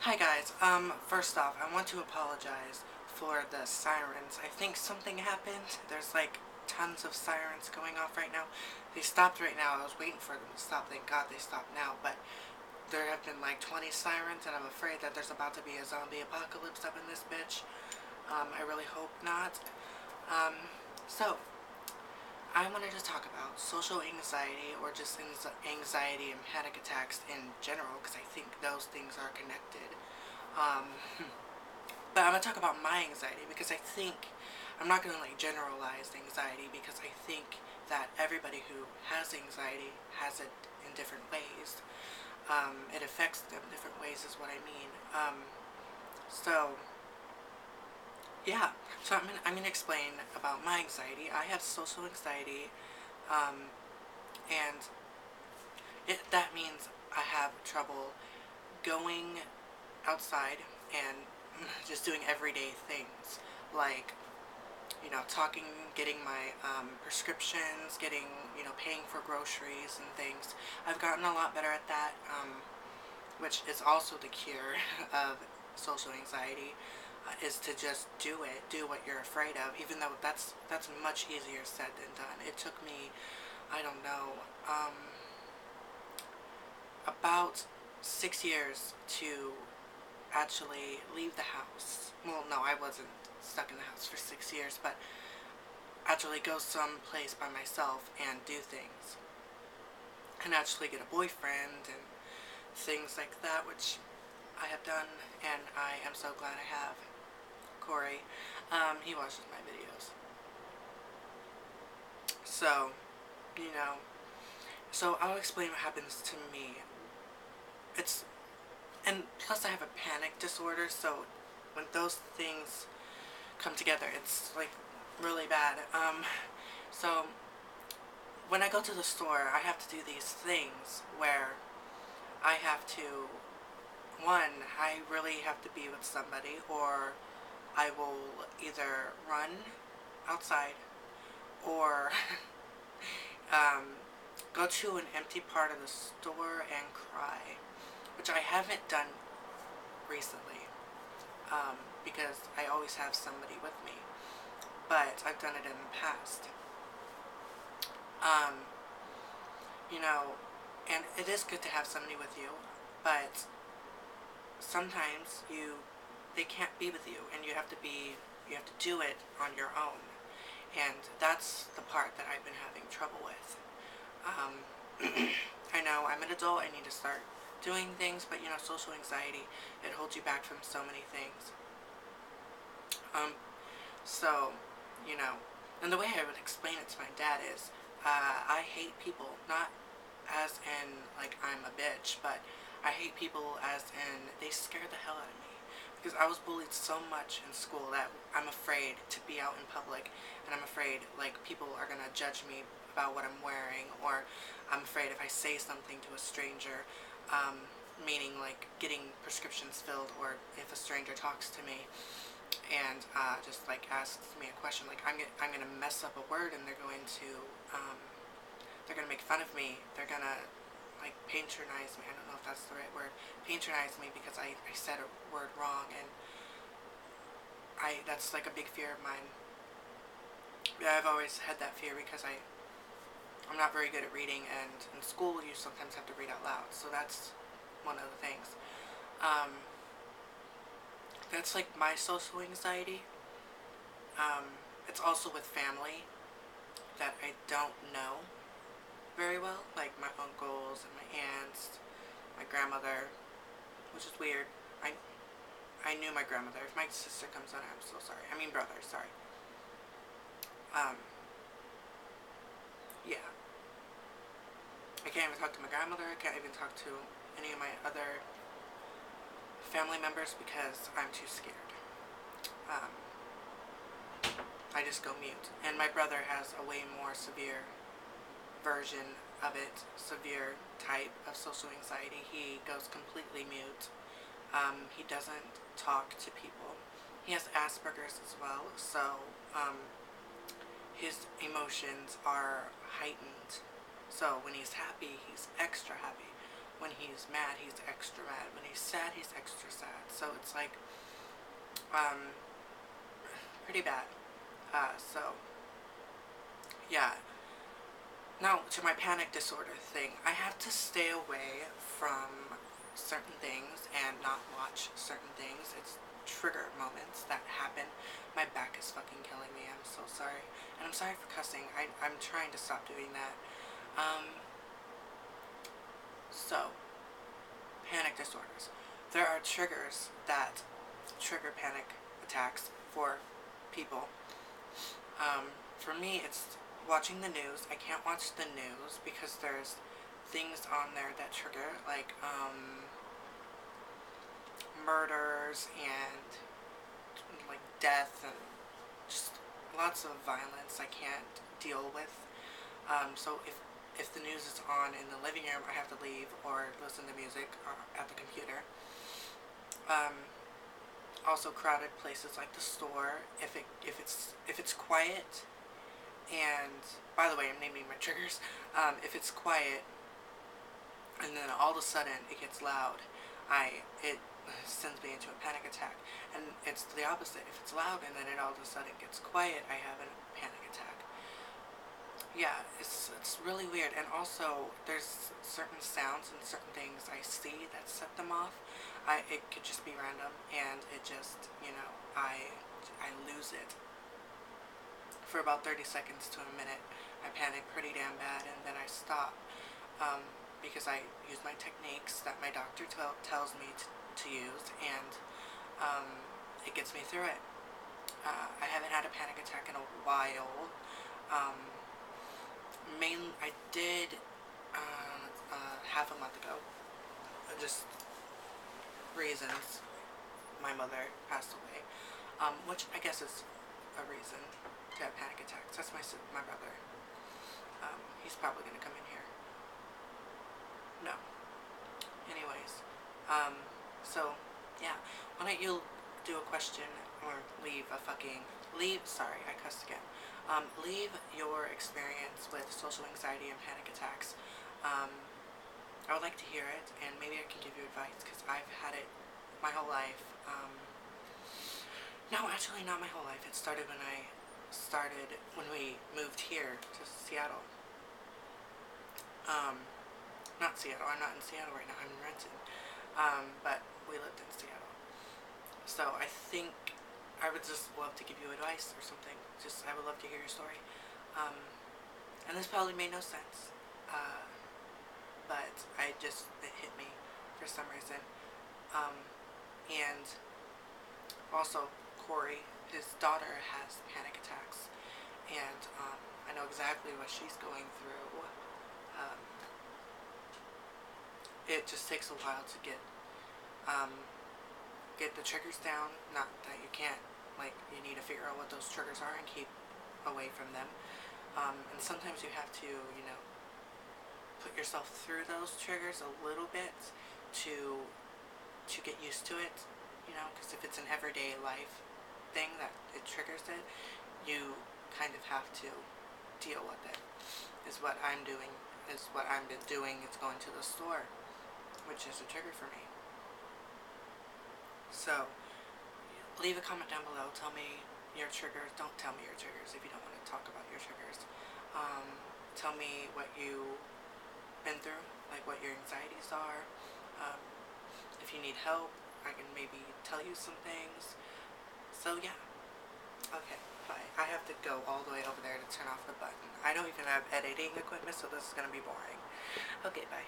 Hi guys, first off, I want to apologize for the sirens. I think something happened. There's like tons of sirens going off right now. They stopped right now. I was waiting for them to stop. Thank God they stopped now. But there have been like 20 sirens, and I'm afraid that there's about to be a zombie apocalypse up in this bitch. I really hope not. Um, so, I wanted to talk about social anxiety or just anxiety and panic attacks in general because I think those things are connected. Um, but I'm going to talk about my anxiety because I think I'm not going to like generalize anxiety because I think that everybody who has anxiety has it in different ways. It affects them different ways is what I mean. So yeah, so I'm gonna explain about my anxiety. I have social anxiety, um, and that means I have trouble going outside and just doing everyday things like talking, getting my prescriptions, getting paying for groceries and things. I've gotten a lot better at that, which is also the cure of social anxiety. Is to just do what you're afraid of, even though that's much easier said than done. It took me, I don't know, about 6 years to actually leave the house. Well, no, I wasn't stuck in the house for 6 years, but actually go someplace by myself and do things. And actually get a boyfriend and things like that, which I have done, and I am so glad I have. Corey, he watches my videos. So, you know, so I'll explain what happens to me. It's, and plus I have a panic disorder, so when those things come together, it's like really bad. So when I go to the store, I have to do these things where I have to, one, I really have to be with somebody, or I will either run outside or go to an empty part of the store and cry, which I haven't done recently, because I always have somebody with me, but I've done it in the past. Um, you know, and it is good to have somebody with you, but sometimes they can't be with you, and you have to do it on your own, and that's the part that I've been having trouble with. I know I'm an adult, I need to start doing things, but social anxiety, it holds you back from so many things. So, you know, and the way I would explain it to my dad is, I hate people, not as in like I'm a bitch, but I hate people as in they scare the hell out of me. Because I was bullied so much in school that I'm afraid to be out in public, and I'm afraid like people are gonna judge me about what I'm wearing, or I'm afraid if I say something to a stranger, meaning like getting prescriptions filled, or if a stranger talks to me and just like asks me a question, like I'm gonna mess up a word, and they're gonna make fun of me. They're gonna like patronize me. I don't know if that's the right word. Patronize me because I said a word wrong, and that's like a big fear of mine. Yeah, I've always had that fear because I'm not very good at reading, and in school you sometimes have to read out loud. So that's one of the things. That's like my social anxiety. It's also with family that I don't know very well, like my uncles and my aunts, my grandmother, which is weird. I knew my grandmother. If my sister comes on, I'm so sorry. I mean brother, sorry. Yeah. I can't even talk to my grandmother. I can't even talk to any of my other family members because I'm too scared. I just go mute. And my brother has a way more severe version of it, severe type of social anxiety. He goes completely mute. He doesn't talk to people. He has Asperger's as well, so his emotions are heightened. So when he's happy, he's extra happy. when he's mad, he's extra mad. When he's sad, he's extra sad. So it's like, um, pretty bad. So, yeah. Now, to my panic disorder thing, I have to stay away from certain things and not watch certain things. It's trigger moments that happen. My back is fucking killing me. I'm so sorry. And I'm sorry for cussing. I'm trying to stop doing that. So, panic disorders. There are triggers that trigger panic attacks for people. For me, it's watching the news. I can't watch the news because there's things on there that trigger, like, murders and, like, death and just lots of violence I can't deal with. So if the news is on in the living room, I have to leave or listen to music at the computer. Also crowded places like the store. If it's quiet, and by the way, I'm naming my triggers. If it's quiet, and then all of a sudden it gets loud, it sends me into a panic attack. And it's the opposite. If it's loud and then it all of a sudden gets quiet, I have a panic attack. Yeah, it's really weird. And also, there's certain sounds and certain things I see that set them off. It could just be random, and it just, I lose it. For about 30 seconds to a minute, I panic pretty damn bad, and then I stop. Because I use my techniques that my doctor tells me to use, and it gets me through it. I haven't had a panic attack in a while. I did half a month ago. Just reasons. My mother passed away, which I guess is a reason to have panic attacks. That's my brother. He's probably gonna come in here. No. Anyways, so yeah. Why don't you do a question or sorry, I cussed again. Leave your experience with social anxiety and panic attacks. I would like to hear it, and maybe I can give you advice, because I've had it my whole life. No, actually not my whole life. It started when we moved here to Seattle. Not Seattle. I'm not in Seattle right now. I'm in Renton. But we lived in Seattle. So I think I would just love to give you advice or something. I would love to hear your story. And this probably made no sense. But it hit me for some reason. And also, Corey, his daughter, has panic attacks. And I know exactly what she's going through. It just takes a while to get the triggers down. Not that you can't, you need to figure out what those triggers are and keep away from them. And sometimes you have to, put yourself through those triggers a little bit to get used to it, because if it's an everyday life thing that it triggers it, you kind of have to deal with it. Is what I've been doing. It's going to the store, which is a trigger for me. So, leave a comment down below. Tell me your triggers. Don't tell me your triggers if you don't want to talk about your triggers. Tell me what you've been through, like what your anxieties are. If you need help, I can maybe tell you some things. So yeah. Okay, bye. I have to go all the way over there to turn off the button. I don't even have editing equipment, so this is going to be boring. Okay, bye.